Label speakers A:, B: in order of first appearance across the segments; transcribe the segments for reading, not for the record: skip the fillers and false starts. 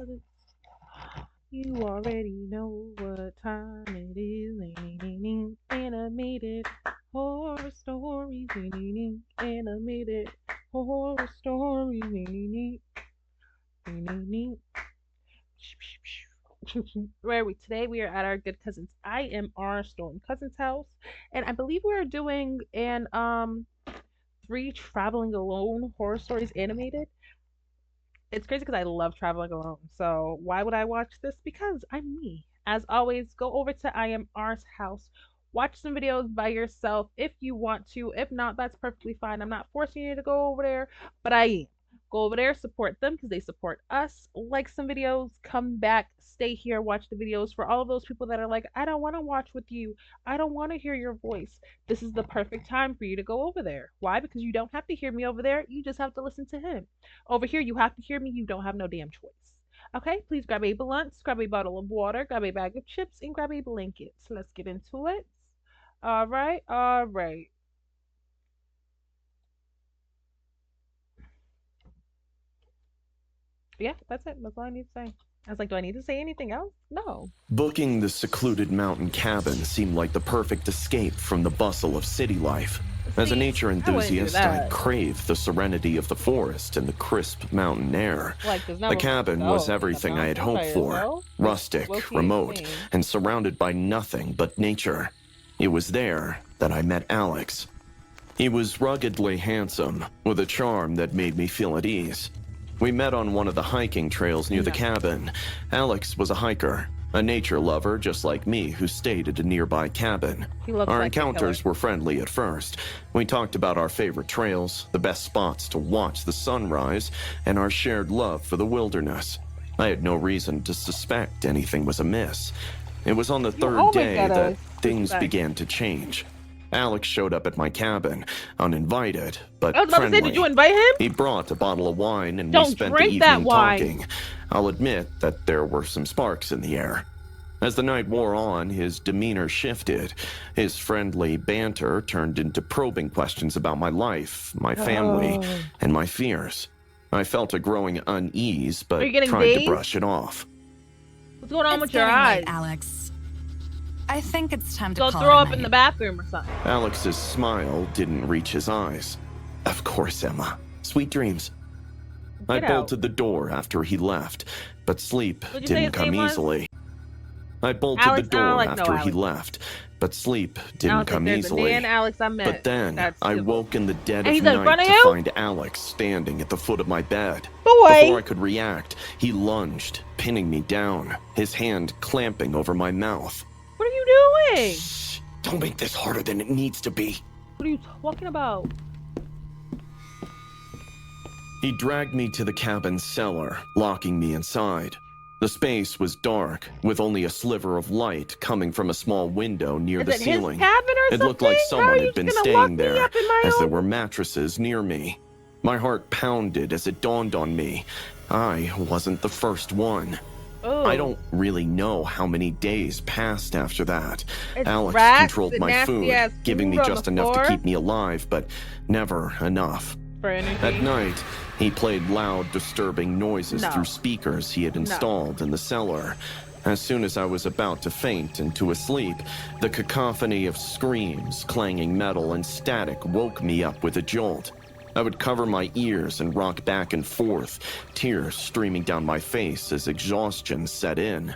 A: 'cause you already know what time it is. Animated horror stories. Animated horror stories. Where we today we are at our good cousins. I am our stolen cousin's house, and I believe we are doing an three traveling alone horror stories animated. It's crazy because I love traveling alone. So why would I watch this? Because I'm me. As always, go over to I am R's house. Watch some videos by yourself if you want to. If not, that's perfectly fine. I'm not forcing you to go over there, but I am. Go over there, support them because they support us. Like some videos, come back, stay here, watch the videos. For all of those people that are like, I don't want to watch with you, I don't want to hear your voice, this is the perfect time for you to go over there. Why? Because you don't have to hear me over there, you just have to listen to him. Over here, you have to hear me. You don't have no damn choice. Okay, please grab a blunt, grab a bottle of water, grab a bag of chips, and grab a blanket. So let's get into it. All right, all right. Yeah, that's it. That's all I need to say. I was like, do I need to say anything else? No.
B: Booking the secluded mountain cabin seemed like the perfect escape from the bustle of city life. As a nature enthusiast, I crave the serenity of the forest and the crisp mountain air. The cabin was everything I had hoped for. Rustic, remote, and surrounded by nothing but nature. It was there that I met Alex. He was ruggedly handsome, with a charm that made me feel at ease. We met on one of the hiking trails near the cabin. Alex was a hiker, a nature lover just like me who stayed at a nearby cabin. Our encounters were friendly at first. We talked about our favorite trails, the best spots to watch the sunrise, and our shared love for the wilderness. I had no reason to suspect anything was amiss. It was on the third day that things began to change. Alex showed up at my cabin, uninvited, but
A: I was about
B: friendly.
A: to say, did you invite him?
B: He brought a bottle of wine, and we spent the evening talking. I'll admit that there were some sparks in the air. As the night wore on, his demeanor shifted. His friendly banter turned into probing questions about my life, my family, and my fears. I felt a growing unease, but tried to brush it off.
A: What's going on with your eyes,
C: Alex? I think it's time to
A: go throw up in the bathroom or something.
B: Alex's smile didn't reach his eyes. Of course, Emma. Sweet dreams. I bolted the door after he left, but sleep didn't come easily. I bolted the door after he left, but sleep didn't come easily. But then I woke in the dead of night to find Alex standing at the foot of my bed. Before I could react, he lunged, pinning me down, his hand clamping over my mouth.
A: What are you doing?
B: Shh, don't make this harder than it needs to be.
A: What are you talking about?
B: He dragged me to the cabin's cellar, locking me inside. The space was dark, with only a sliver of light coming from a small window near the ceiling. It looked like someone had been staying there, as there were mattresses near me. My heart pounded as it dawned on me. I wasn't the first one.
A: Ooh.
B: I don't really know how many days passed after that. Alex controlled my food, giving me just enough to keep me alive, but never enough. At night, he played loud, disturbing noises through speakers he had installed in the cellar. As soon as I was about to faint into a sleep, the cacophony of screams, clanging metal, and static woke me up with a jolt. I would cover my ears and rock back and forth, tears streaming down my face as exhaustion set in.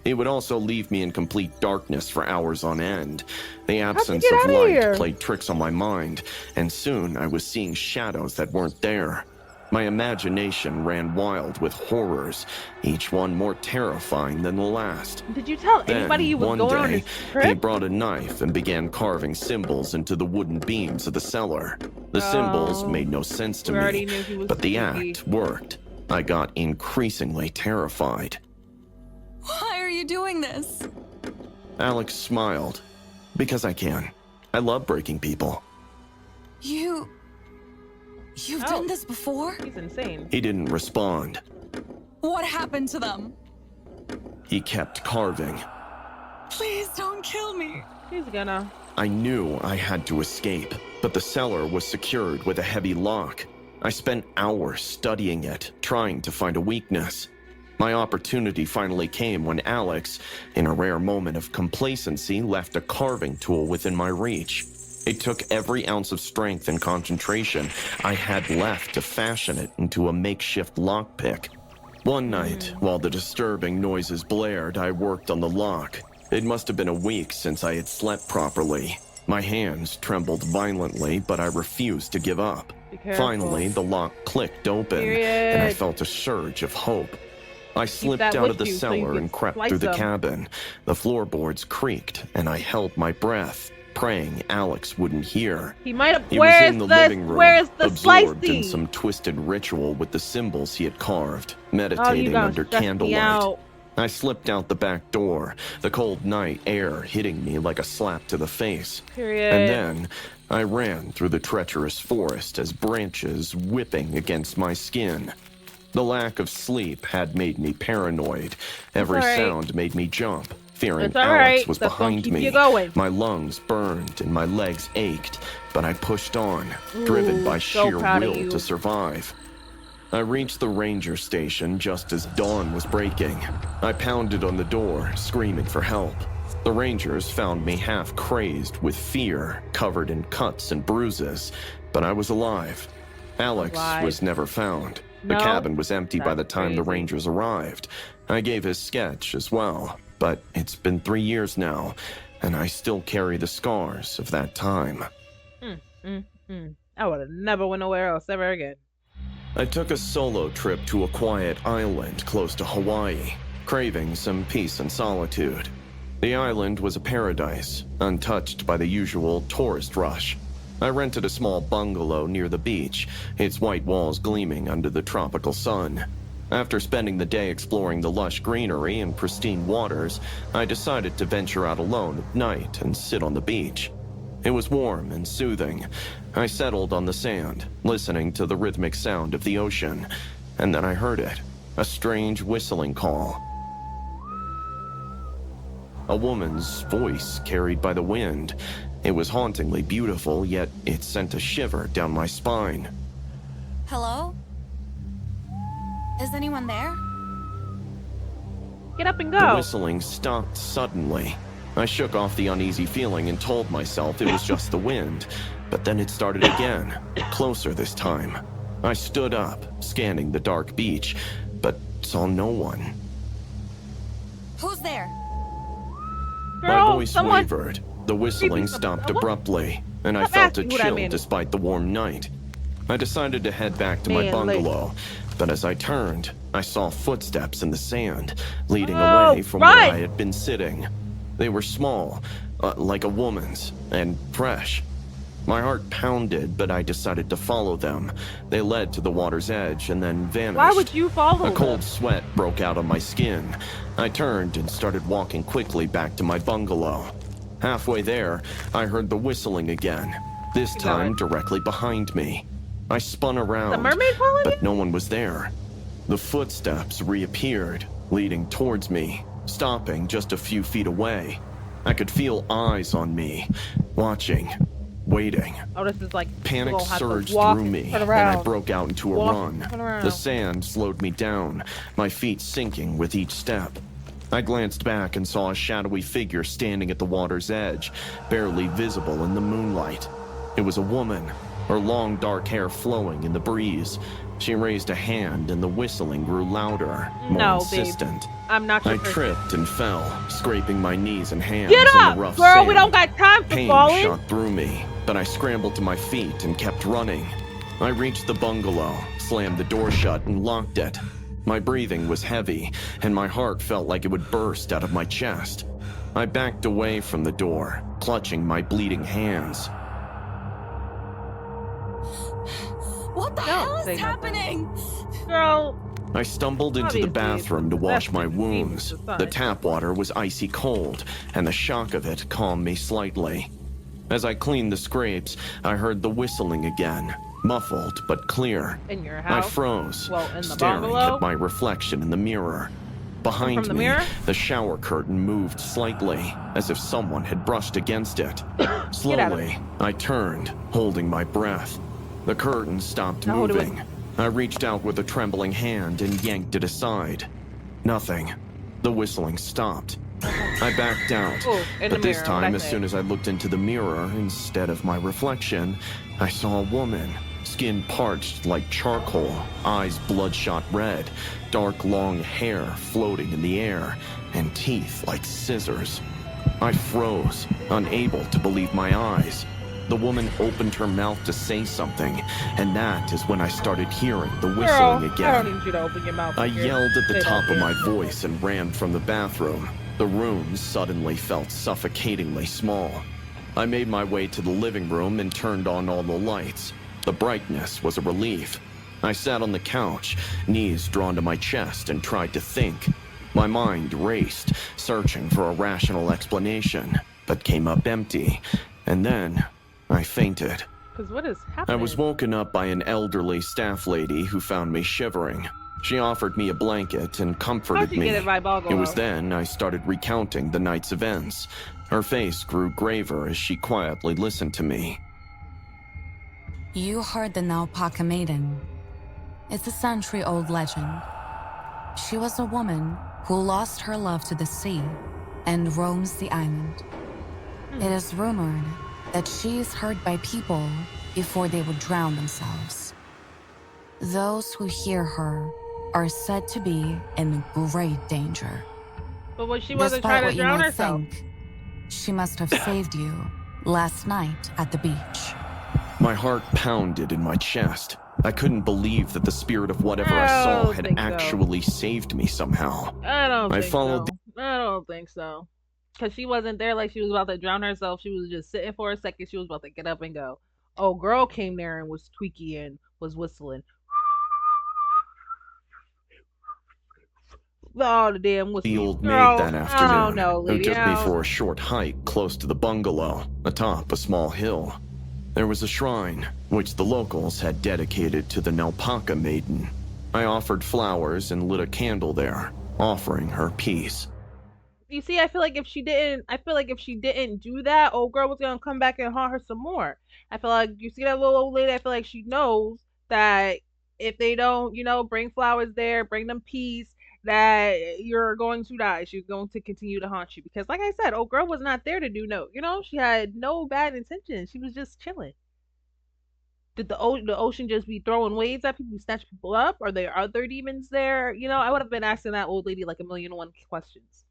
B: It would also leave me in complete darkness for hours on end. The absence of light played tricks on my mind, and soon I was seeing shadows that weren't there. My imagination ran wild with horrors, each one more terrifying than the last.
A: Did you tell anybody you were going on this trip?
B: He brought a knife and began carving symbols into the wooden beams of the cellar. The symbols made no sense to me, but the act worked. I got increasingly terrified.
C: Why are you doing this?
B: Alex smiled. Because I can. I love breaking people.
C: You've done this before?
A: He's insane.
B: He didn't respond.
C: What happened to them?
B: He kept carving.
C: Please don't kill me.
A: He's gonna.
B: I knew I had to escape, but the cellar was secured with a heavy lock. I spent hours studying it, trying to find a weakness. My opportunity finally came when Alex, in a rare moment of complacency, left a carving tool within my reach. It took every ounce of strength and concentration I had left to fashion it into a makeshift lockpick. One night, while the disturbing noises blared, I worked on the lock. It must have been a week since I had slept properly. My hands trembled violently, but I refused to give up. Finally, the lock clicked open, and I felt a surge of hope. I slipped out of the cellar and crept through the cabin. The floorboards creaked, and I held my breath, praying Alex wouldn't hear.
A: He might have.
B: He was in the living room, absorbed
A: slicing?
B: in some twisted ritual with the symbols he had carved, meditating under candlelight. I slipped out the back door, the cold night air hitting me like a slap to the face. And then I ran through the treacherous forest as branches whipping against my skin. The lack of sleep had made me paranoid. Every sound made me jump, fearing Alex was behind me. My lungs burned and my legs ached, but I pushed on, driven by sheer will to survive. I reached the ranger station just as dawn was breaking. I pounded on the door, screaming for help. The rangers found me half crazed with fear, covered in cuts and bruises, but I was alive. Alex was never found. The cabin was empty by the time the rangers arrived. I gave his sketch as well, but it's been 3 years now, and I still carry the scars of that time.
A: I would have never went nowhere else ever again.
B: I took a solo trip to a quiet island close to Hawaii, craving some peace and solitude. The island was a paradise, untouched by the usual tourist rush. I rented a small bungalow near the beach, its white walls gleaming under the tropical sun. After spending the day exploring the lush greenery and pristine waters, I decided to venture out alone at night and sit on the beach. It was warm and soothing. I settled on the sand, listening to the rhythmic sound of the ocean, and then I heard it, a strange whistling call. A woman's voice carried by the wind. It was hauntingly beautiful, yet it sent a shiver down my spine.
C: Hello? Is anyone there?
A: Get up and go.
B: The whistling stopped suddenly. I shook off the uneasy feeling and told myself it was just the wind, but then it started again, closer this time. I stood up, scanning the dark beach, but saw no one.
C: Who's there?
A: Girl,
B: my voice wavered. The whistling stopped abruptly, and I felt a chill despite the warm night. I decided to head back to my bungalow, but as I turned, I saw footsteps in the sand, leading away from where I had been sitting. They were small, like a woman's, and fresh. My heart pounded, but I decided to follow them. They led to the water's edge and then vanished.
A: Why would you follow them?
B: A cold sweat broke out on my skin. I turned and started walking quickly back to my bungalow. Halfway there, I heard the whistling again, this time directly behind me. I spun around,
A: the mermaid calling
B: but no one was there. The footsteps reappeared, leading towards me, stopping just a few feet away. I could feel eyes on me, watching, waiting.
A: Oh, this is like
B: panic surged through me, and I broke out into a run. The sand slowed me down, my feet sinking with each step. I glanced back and saw a shadowy figure standing at the water's edge, barely visible in the moonlight. It was a woman, her long dark hair flowing in the breeze. She raised a hand and the whistling grew louder, more insistent.
A: Babe. I'm not your person.
B: Tripped and fell, scraping my knees and hands
A: Get up,
B: on the rough
A: girl,
B: sand.
A: we don't got time for
B: Pain
A: falling.
B: shot through me, but I scrambled to my feet and kept running. I reached the bungalow, slammed the door shut and locked it. My breathing was heavy, and my heart felt like it would burst out of my chest. I backed away from the door, clutching my bleeding hands.
C: What the hell is happening?
A: Girl.
B: I stumbled into the bathroom to wash my wounds. The tap water was icy cold, and the shock of it calmed me slightly. As I cleaned the scrapes, I heard the whistling again, muffled but clear.
A: In your house?
B: I froze,
A: in the
B: staring
A: bungalow?
B: at my reflection in the mirror. Behind me, the shower curtain moved slightly, as if someone had brushed against it. Slowly, I turned, holding my breath. The curtain stopped moving. I reached out with a trembling hand and yanked it aside. Nothing. The whistling stopped. I backed out.
A: Oh,
B: but this time, as soon as I looked into the mirror, instead of my reflection, I saw a woman, skin parched like charcoal, eyes bloodshot red, dark long hair floating in the air, and teeth like scissors. I froze, unable to believe my eyes. The woman opened her mouth to say something, and that is when I started hearing the whistling again.
A: I don't need you to open your mouth.
B: I yelled at the top of my voice and ran from the bathroom. The room suddenly felt suffocatingly small. I made my way to the living room and turned on all the lights. The brightness was a relief. I sat on the couch, knees drawn to my chest, and tried to think. My mind raced, searching for a rational explanation, but came up empty. And then I fainted.
A: Because what is happening?
B: I was woken up by an elderly staff lady who found me shivering. She offered me a blanket and comforted me. It was then I started recounting the night's events. Her face grew graver as she quietly listened to me.
C: You heard the Naupaka Maiden. It's a century-old legend. She was a woman who lost her love to the sea and roams the island. It is rumored that she is heard by people before they would drown themselves. Those who hear her are said to be in great danger.
A: But when she wasn't trying to drown herself,
C: she must have saved you last night at the beach.
B: My heart pounded in my chest. I couldn't believe that the spirit of whatever I saw had actually saved me somehow.
A: I don't think so. Because she wasn't there like she was about to drown herself. She was just sitting for a second. She was about to get up and go. Oh, girl came there and was tweaky and was whistling. Oh, the damn whistling.
B: The old maid that afternoon, who took me for a short hike close to the bungalow, atop a small hill. There was a shrine, which the locals had dedicated to the Naupaka Maiden. I offered flowers and lit a candle there, offering her peace.
A: You see, I feel like if she didn't do that, old girl was gonna come back and haunt her some more. I feel like, you see that little old lady, I feel like she knows that if they don't, bring flowers there, bring them peace, that you're going to die. She's going to continue to haunt you. Because like I said, old girl was not there to do she had no bad intentions. She was just chilling. Did the ocean just be throwing waves at people, snatch people up? Are there other demons there? I would have been asking that old lady like 1,000,001 questions.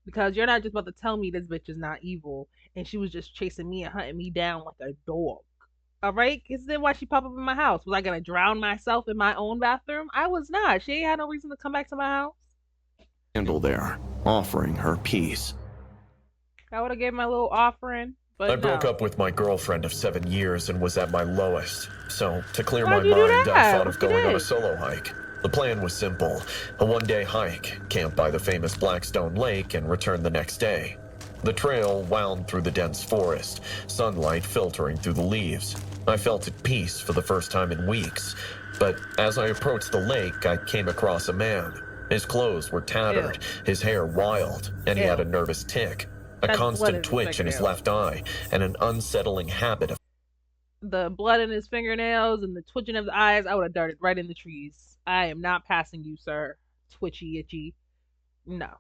A: Because you're not just about to tell me this bitch is not evil and she was just chasing me and hunting me down like a dog. Alright? Because then why she pop up in my house? Was I gonna drown myself in my own bathroom? I was not. She ain't had no reason to come back to my house.
B: Candle there, offering her peace.
A: I would have gave my little offering, but
D: I broke up with my girlfriend of 7 years and was at my lowest. So, to clear my mind, I thought of going on a solo hike. The plan was simple. A one-day hike, camp by the famous Blackstone Lake, and return the next day. The trail wound through the dense forest, sunlight filtering through the leaves. I felt at peace for the first time in weeks. But as I approached the lake, I came across a man. His clothes were tattered, his hair wild, and he had a nervous tic, a constant twitch in his left eye, and an unsettling habit of...
A: The blood in his fingernails and the twitching of the eyes, I would have darted right in the trees. I am not passing you, sir. Twitchy, itchy. No.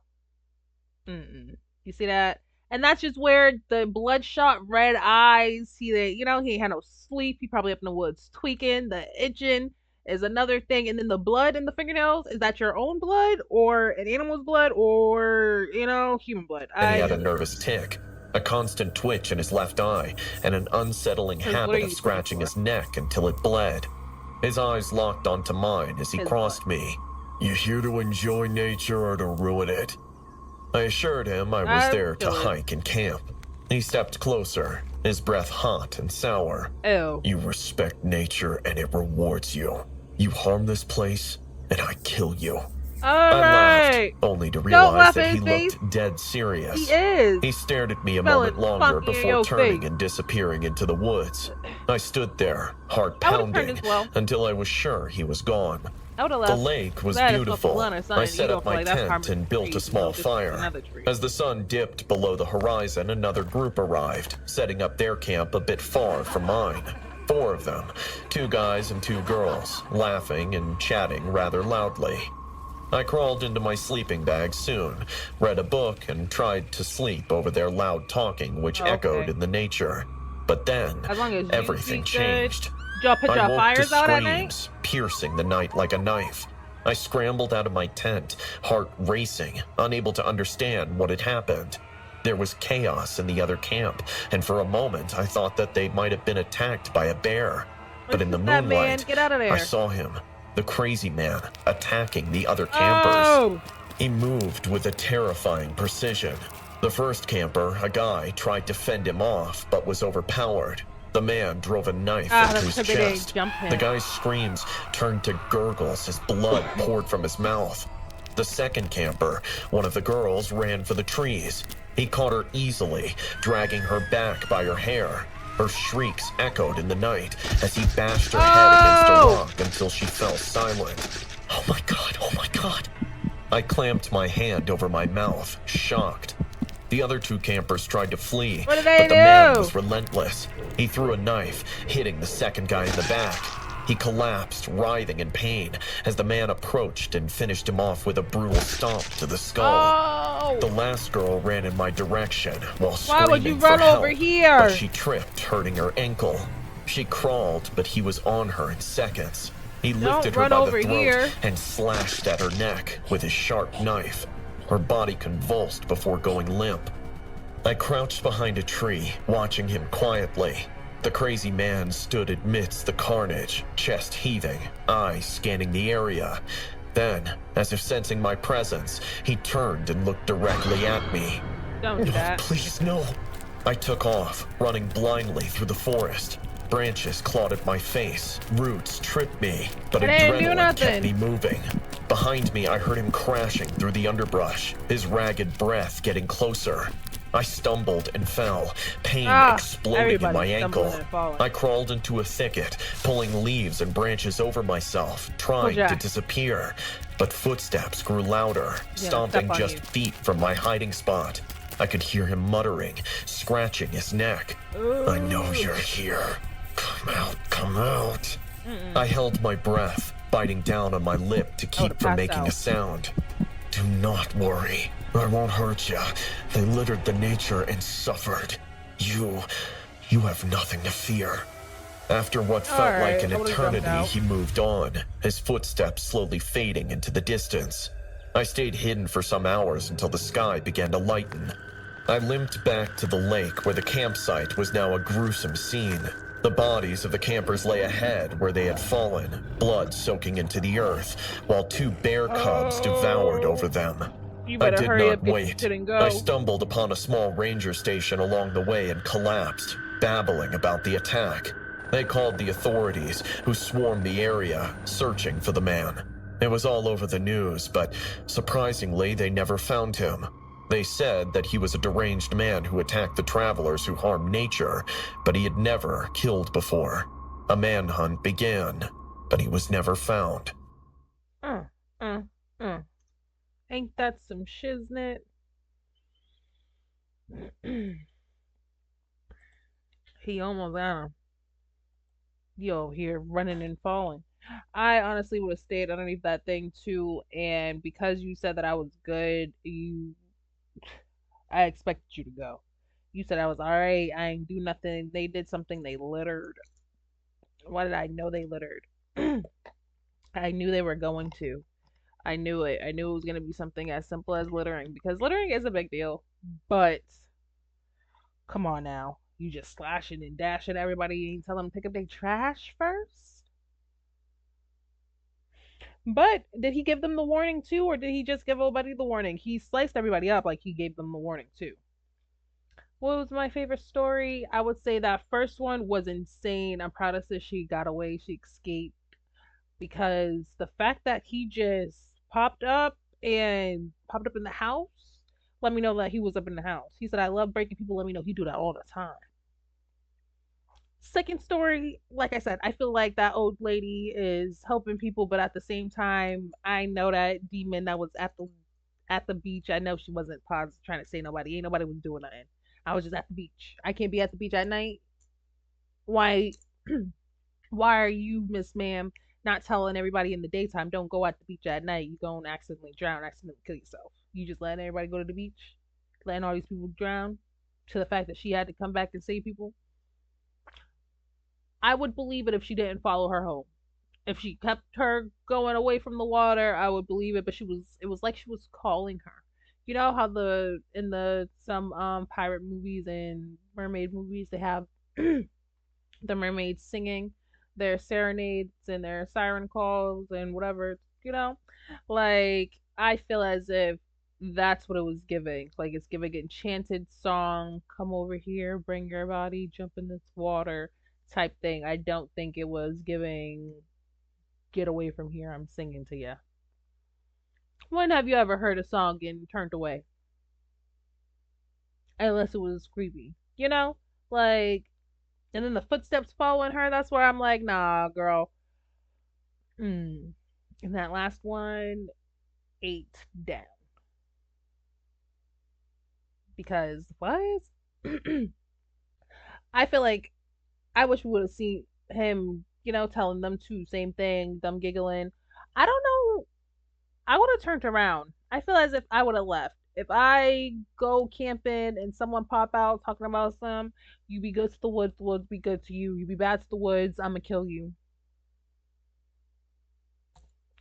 A: You see that? And that's just where the bloodshot red eyes, he ain't had no sleep. He probably up in the woods tweaking. The itching is another thing. And then the blood in the fingernails, is that your own blood or an animal's blood or, human blood?
D: And he had a nervous tic, a constant twitch in his left eye, and an unsettling habit of scratching his neck until it bled. His eyes locked onto mine as he crossed me. You here to enjoy nature or to ruin it? I assured him I was there to hike and camp. He stepped closer, his breath hot and sour.
A: Ew.
D: You respect nature and it rewards you. You harm this place and I kill you. I laughed, only to realize that he looked dead serious.
A: He is.
D: He stared at me a moment longer before turning and disappearing into the woods. I stood there, heart pounding, until I was sure he was gone. The lake was beautiful. I set up my tent and built a small fire. As the sun dipped below the horizon, another group arrived, setting up their camp a bit far from mine. 4 of them, 2 guys and 2 girls, laughing and chatting rather loudly. I crawled into my sleeping bag soon, read a book, and tried to sleep over their loud talking, which echoed in the nature. But then, everything changed.
A: Did y'all put
D: I
A: your
D: woke to
A: fires out at night?
D: screams, piercing the night like a knife. I scrambled out of my tent, heart racing, unable to understand what had happened. There was chaos in the other camp, and for a moment I thought that they might have been attacked by a bear. But in the moonlight,
A: Get out of there.
D: I saw him, the crazy man, attacking the other campers. He moved with a terrifying precision. The first camper, a guy, tried to fend him off, but was overpowered. The man drove a knife into his chest. The guy's screams turned to gurgles as blood poured from his mouth. The second camper, one of the girls, ran for the trees. He caught her easily, dragging her back by her hair. Her shrieks echoed in the night as he bashed her head against a rock until she fell silent. Oh my god, oh my god. I clamped my hand over my mouth, shocked. The other two campers tried to flee, but the man was relentless. He threw a knife, hitting the second guy in the back. He collapsed, writhing in pain, as the man approached and finished him off with a brutal stomp to the skull. The last girl ran in my direction while screaming
A: Why would you run over here?
D: But she tripped, hurting her ankle. She crawled, but he was on her in seconds. He lifted her by the throat and slashed at her neck with his sharp knife. Her body convulsed before going limp. I crouched behind a tree, watching him quietly. The crazy man stood amidst the carnage, chest heaving, eyes scanning the area. Then, as if sensing my presence, he turned and looked directly at me.
A: Don't do that.
D: Please, no. I took off, running blindly through the forest. Branches clawed at my face, roots tripped me, but adrenaline kept me moving. Behind me, I heard him crashing through the underbrush, his ragged breath getting closer. I stumbled and fell, pain exploding in my ankle. I crawled into a thicket, pulling leaves and branches over myself, trying to disappear. But footsteps grew louder, stomping just feet from my hiding spot. I could hear him muttering, scratching his neck. I know you're here. Come out, come out. I held my breath, biting down on my lip to keep from making a sound. Do not worry. I won't hurt you. They littered the nature and suffered. You have nothing to fear. After what felt like an eternity, he moved on, his footsteps slowly fading into the distance. I stayed hidden for some hours until the sky began to lighten. I limped back to the lake where the campsite was now a gruesome scene. The bodies of the campers lay ahead where they had fallen, blood soaking into the earth, while two bear cubs devoured over them. I did not wait. I stumbled upon a small ranger station along the way and collapsed, babbling about the attack. They called the authorities, who swarmed the area, searching for the man. It was all over the news, but surprisingly, they never found him. They said that he was a deranged man who attacked the travelers who harmed nature, but he had never killed before. A manhunt began, but he was never found.
A: Ain't that some shiznit? He almost got him. You over here running and falling. I honestly would have stayed underneath that thing too, and because you said that I was good, I expected you to go. You said I was alright, I ain't do nothing. They did something, they littered. Why did I know they littered? I knew they were going to. I knew it. I knew it was going to be something as simple as littering, because littering is a big deal. But come on now. You just slashing and dashing everybody and tell them to pick up their trash first? But did he give them the warning too, or did he just give everybody the warning? He sliced everybody up like he gave them the warning too. What was my favorite story? I would say that first one was insane. I'm proud of sis. She got away. She escaped. Because the fact that he just popped up in the house let me know that he was up in the house. He said, I love breaking people. Let me know he do that all the time. Second story, like I said, I feel like that old lady is helping people, but at the same time, I know that demon that was at the beach. I know she wasn't trying to say nobody. Ain't nobody was doing nothing. I was just at the beach. I can't be at the beach at night. Why? Why are you, Miss Ma'am, not telling everybody in the daytime, don't go at the beach at night. You go and accidentally drown, accidentally kill yourself. You just letting everybody go to the beach, letting all these people drown, to the fact that she had to come back and save people. I would believe it if she didn't follow her home. If she kept her going away from the water, I would believe it. But it was like she was calling her. You know how in the some pirate movies and mermaid movies they have the mermaids singing their serenades and their siren calls and whatever, you know? Like, I feel as if that's what it was giving. Like, it's giving enchanted song, come over here, bring your body, jump in this water type thing. I don't think it was giving, get away from here, I'm singing to you. When have you ever heard a song and turned away? Unless it was creepy, you know? Like, and then the footsteps following her, that's where I'm like, nah, girl. And that last one, 8 down. Because, what? I feel like I wish we would have seen him, you know, telling them two, same thing, them giggling. I don't know. I would have turned around. I feel as if I would have left. If I go camping and someone pop out talking about some, you be good to the woods be good to you. You be bad to the woods, I'ma kill you.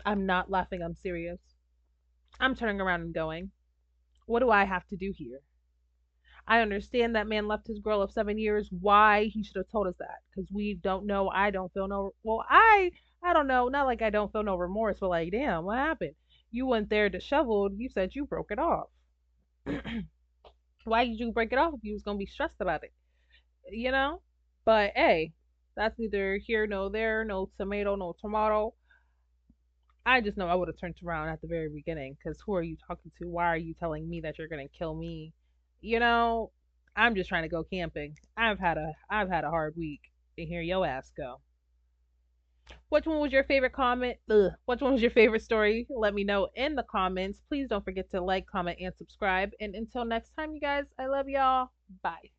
A: I'm not laughing, I'm serious. I'm turning around and going, what do I have to do here? I understand that man left his girl of 7 years. Why? He should have told us that. Because we don't know. I don't feel no. Well, I don't know. Not like I don't feel no remorse, but like, damn, what happened? You went there disheveled. You said you broke it off. Why did you break it off if you was gonna be stressed about it? You know? But hey, that's neither here nor there. No tomato, no tomato. I just know I would have turned around at the very beginning. Because who are you talking to? Why are you telling me that you're gonna kill me? You know, I'm just trying to go camping. I've had a hard week, and here your ass go. Which one was your favorite comment? Ugh. Which one was your favorite story? Let me know in the comments. Please don't forget to like, comment, and subscribe. And until next time, you guys, I love y'all. Bye.